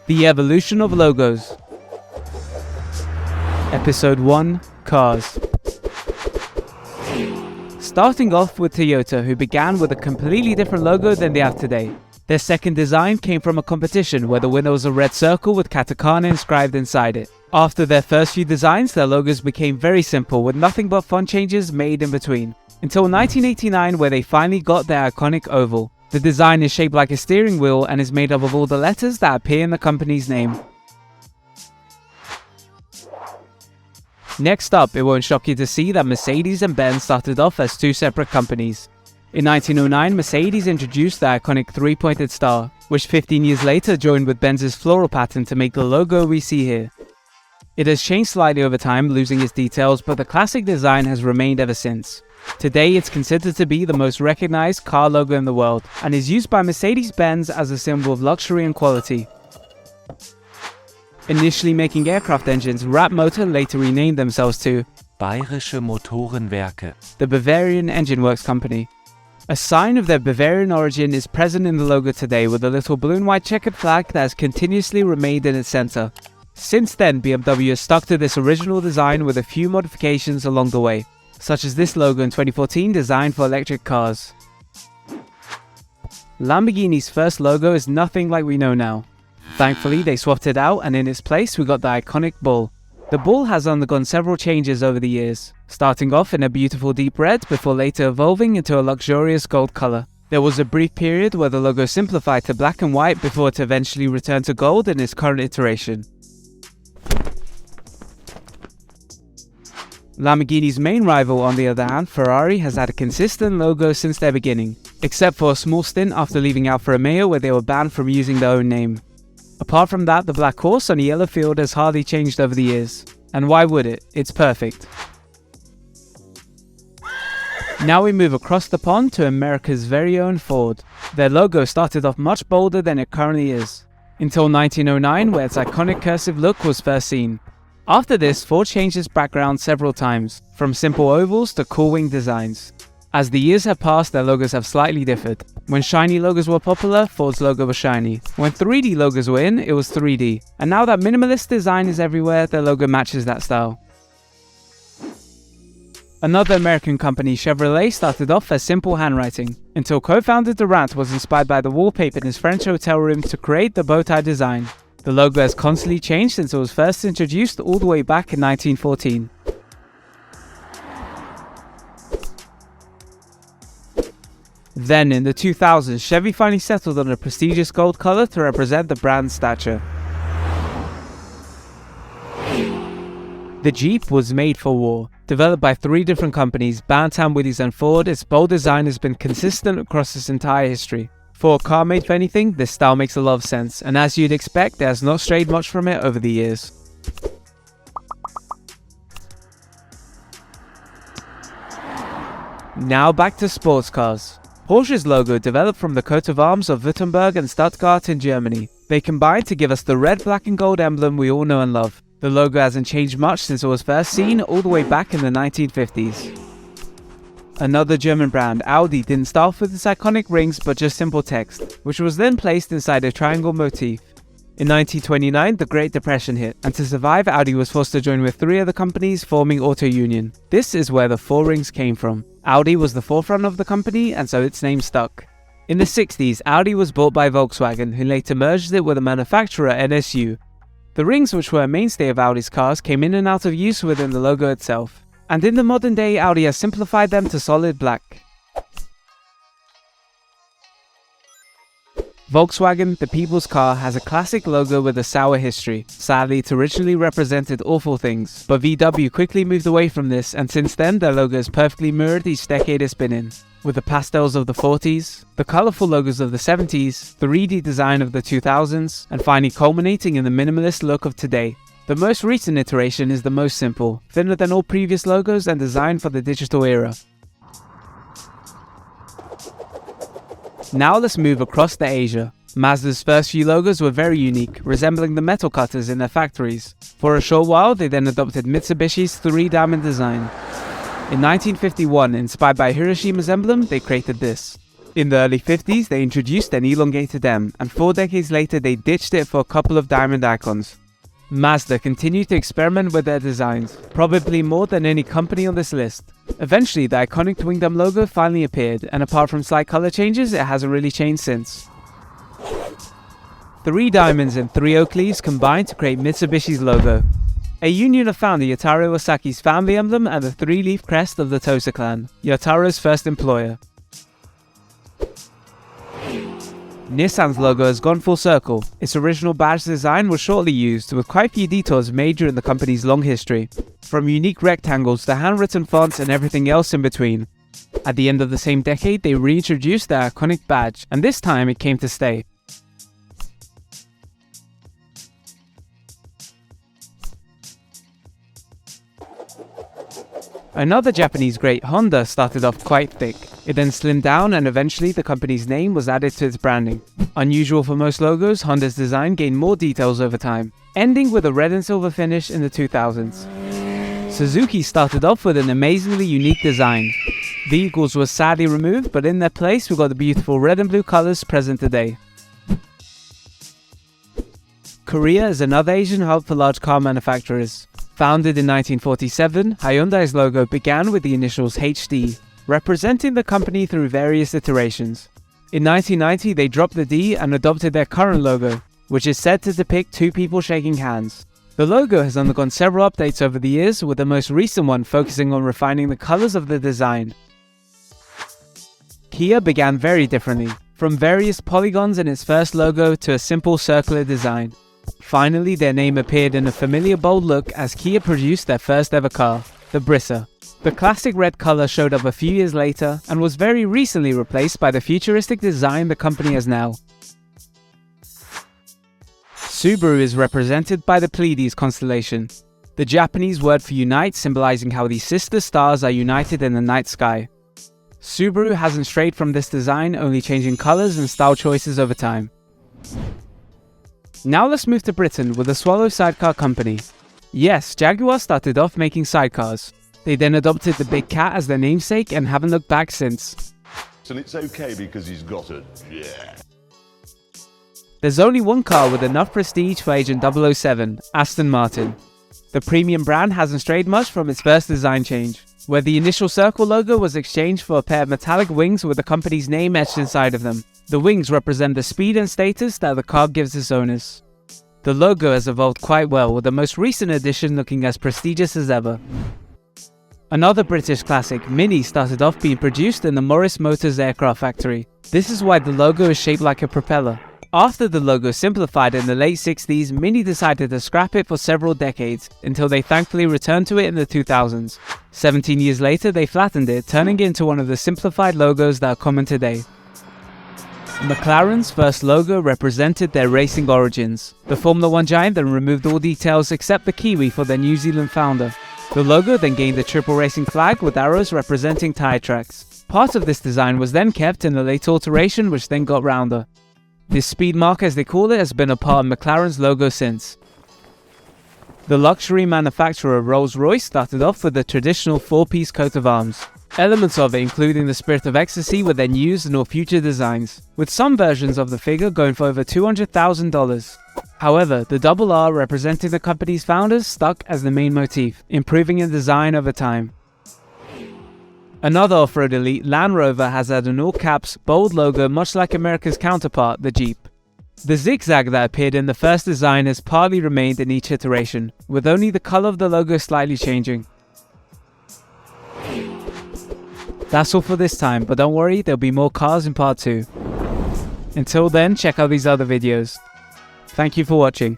The Evolution of Logos. Episode 1, Cars. Starting off with Toyota, who began with a completely different logo than they have today. Their second design came from a competition where the winner was a red circle with katakana inscribed inside it. After their first few designs, their logos became very simple with nothing but font changes made in between. Until 1989, where they finally got their iconic oval. The design is shaped like a steering wheel and is made up of all the letters that appear in the company's name. Next up, it won't shock you to see that Mercedes and Benz started off as two separate companies. In 1909, Mercedes introduced the iconic three-pointed star, which 15 years later joined with Benz's floral pattern to make the logo we see here. It has changed slightly over time, losing its details, but the classic design has remained ever since. Today, it's considered to be the most recognized car logo in the world, and is used by Mercedes-Benz as a symbol of luxury and quality. Initially making aircraft engines, Rapp Motor later renamed themselves to Bayerische Motorenwerke, the Bavarian Engine Works Company. A sign of their Bavarian origin is present in the logo today with a little blue and white checkered flag that has continuously remained in its center. Since then, BMW has stuck to this original design with a few modifications along the way, such as this logo in 2014 designed for electric cars. Lamborghini's first logo is nothing like we know now. Thankfully, they swapped it out and in its place we got the iconic bull. The bull has undergone several changes over the years, starting off in a beautiful deep red before later evolving into a luxurious gold color. There was a brief period where the logo simplified to black and white before it eventually returned to gold in its current iteration. Lamborghini's main rival, on the other hand, Ferrari, has had a consistent logo since their beginning, except for a small stint after leaving Alfa Romeo where they were banned from using their own name. Apart from that, the black horse on a yellow field has hardly changed over the years. And why would it? It's perfect. Now we move across the pond to America's very own Ford. Their logo started off much bolder than it currently is, until 1909 where its iconic cursive look was first seen. After this, Ford changed its background several times, from simple ovals to cool wing designs. As the years have passed, their logos have slightly differed. When shiny logos were popular, Ford's logo was shiny. When 3D logos were in, it was 3D. And now that minimalist design is everywhere, their logo matches that style. Another American company, Chevrolet, started off as simple handwriting, until co-founder Durant was inspired by the wallpaper in his French hotel room to create the bow tie design. The logo has constantly changed since it was first introduced all the way back in 1914. Then, in the 2000s, Chevy finally settled on a prestigious gold color to represent the brand's stature. The Jeep was made for war. Developed by three different companies, Bantam, Willys and Ford, its bold design has been consistent across its entire history. For a car made for anything, this style makes a lot of sense, and as you'd expect, it has not strayed much from it over the years. Now back to sports cars. Porsche's logo developed from the coat of arms of Württemberg and Stuttgart in Germany. They combined to give us the red, black and gold emblem we all know and love. The logo hasn't changed much since it was first seen all the way back in the 1950s. Another German brand, Audi, didn't start off with its iconic rings but just simple text, which was then placed inside a triangle motif. In 1929, the Great Depression hit, and to survive, Audi was forced to join with three other companies forming Auto Union. This is where the four rings came from. Audi was the forefront of the company, and so its name stuck. In the 60s, Audi was bought by Volkswagen, who later merged it with the manufacturer NSU. The rings, which were a mainstay of Audi's cars, came in and out of use within the logo itself. And in the modern day, Audi has simplified them to solid black. Volkswagen, the people's car, has a classic logo with a sour history. Sadly, it originally represented awful things, but VW quickly moved away from this, and since then their logo has perfectly mirrored each decade it's been in. With the pastels of the 40s, the colourful logos of the 70s, the 3D design of the 2000s, and finally culminating in the minimalist look of today. The most recent iteration is the most simple, thinner than all previous logos and designed for the digital era. Now let's move across to Asia. Mazda's first few logos were very unique, resembling the metal cutters in their factories. For a short while, they then adopted Mitsubishi's three-diamond design. In 1951, inspired by Hiroshima's emblem, they created this. In the early 50s, they introduced an elongated M, and 4 decades later they ditched it for a couple of diamond icons. Mazda continued to experiment with their designs, probably more than any company on this list. Eventually, the iconic Twin Dome logo finally appeared, and apart from slight color changes, it hasn't really changed since. 3 diamonds and 3 oak leaves combined to create Mitsubishi's logo. A union of founder Yotaro Osaki's family emblem and the 3-leaf crest of the Tosa clan, Yotaro's first employer. Nissan's logo has gone full circle. Its original badge design was shortly used, with quite a few detours major in the company's long history, from unique rectangles to handwritten fonts and everything else in between. At the end of the same decade, they reintroduced their iconic badge, and this time it came to stay. Another Japanese great, Honda, started off quite thick. It then slimmed down and eventually the company's name was added to its branding. Unusual for most logos, Honda's design gained more details over time, ending with a red and silver finish in the 2000s. Suzuki started off with an amazingly unique design. The eagles were sadly removed, but in their place we got the beautiful red and blue colors present today. Korea is another Asian hub for large car manufacturers. Founded in 1947, Hyundai's logo began with the initials HD, representing the company through various iterations. In 1990, they dropped the D and adopted their current logo, which is said to depict 2 people shaking hands. The logo has undergone several updates over the years, with the most recent one focusing on refining the colors of the design. Kia began very differently, from various polygons in its first logo to a simple circular design. Finally, their name appeared in a familiar bold look as Kia produced their first ever car, the Brisa. The classic red color showed up a few years later and was very recently replaced by the futuristic design the company has now. Subaru is represented by the Pleiades constellation, the Japanese word for unite, symbolizing how these sister stars are united in the night sky. Subaru hasn't strayed from this design, only changing colors and style choices over time. Now let's move to Britain with the Swallow Sidecar Company. Yes, Jaguar started off making sidecars. They then adopted the Big Cat as their namesake and haven't looked back since. And it's okay because he's got it. Yeah. There's only one car with enough prestige for Agent 007, Aston Martin. The premium brand hasn't strayed much from its first design change, where the initial circle logo was exchanged for a pair of metallic wings with the company's name etched inside of them. The wings represent the speed and status that the car gives its owners. The logo has evolved quite well, with the most recent edition looking as prestigious as ever. Another British classic, Mini, started off being produced in the Morris Motors aircraft factory. This is why the logo is shaped like a propeller. After the logo simplified in the late 60s, Mini decided to scrap it for several decades, until they thankfully returned to it in the 2000s. 17 years later, they flattened it, turning it into one of the simplified logos that are common today. McLaren's first logo represented their racing origins. The Formula 1 giant then removed all details except the kiwi for their New Zealand founder. The logo then gained a triple racing flag with arrows representing tyre tracks. Part of this design was then kept in a later alteration which then got rounder. This speed mark, as they call it, has been a part of McLaren's logo since. The luxury manufacturer Rolls-Royce started off with the traditional 4-piece coat of arms. Elements of it, including the Spirit of Ecstasy, were then used in all future designs, with some versions of the figure going for over $200,000. However, the double R representing the company's founders stuck as the main motif, improving in design over time. Another off-road elite, Land Rover, has had an all-caps, bold logo much like America's counterpart, the Jeep. The zigzag that appeared in the first design has partly remained in each iteration, with only the color of the logo slightly changing. That's all for this time, but don't worry, there'll be more cars in part 2. Until then, check out these other videos. Thank you for watching.